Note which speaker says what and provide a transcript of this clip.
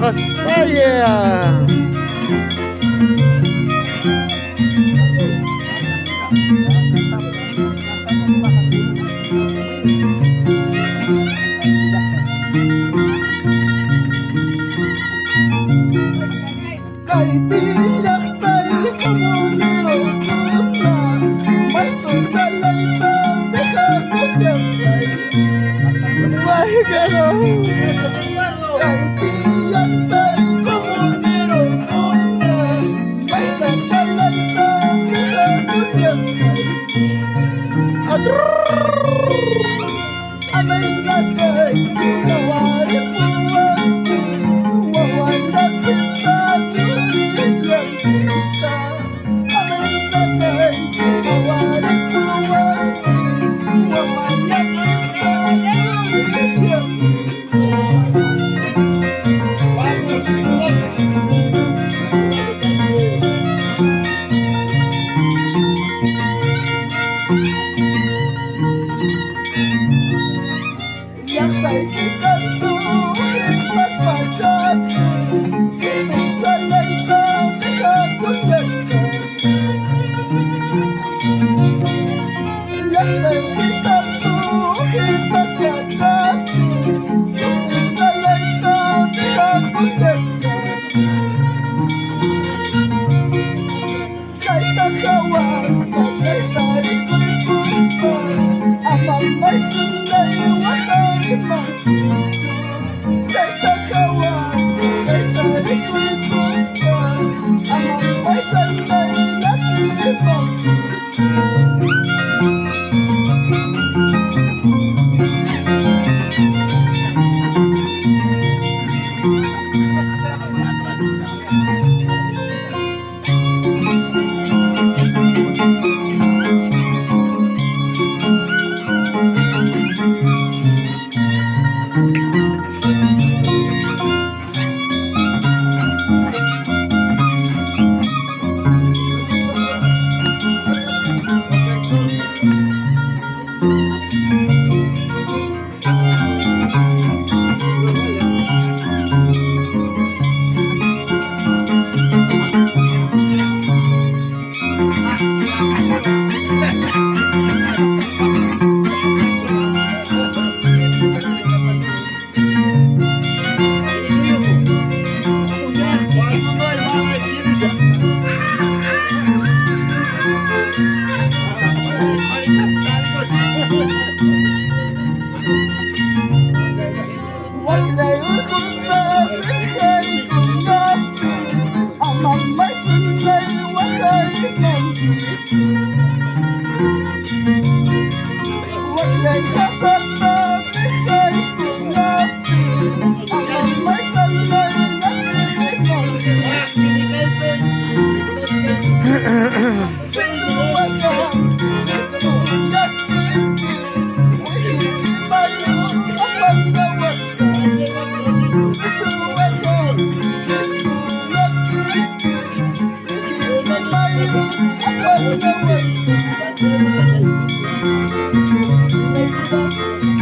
Speaker 1: malakas pa, yeah.
Speaker 2: Kay tiyak tayo kumumiro na may sundalay tang dekakuyasay may gano'n. Kay tiyak tayo kumumiro na may sundalay tang dekakuyasay anay lagay nawari puwan wawala kita tuliyan kita anay lagay nawari puwan wawala kita tuliyan yang saya ikan tuhin pagpagat sinong salay kang nakakuyaskan yang saya ikan tuhin pagpagat sinong salay kang nakakuyaskan kay takawas kay tayo kulpuan amang may sunday watay man kay takawas kay tayo kulpuan amang may sunday natin man Thank you.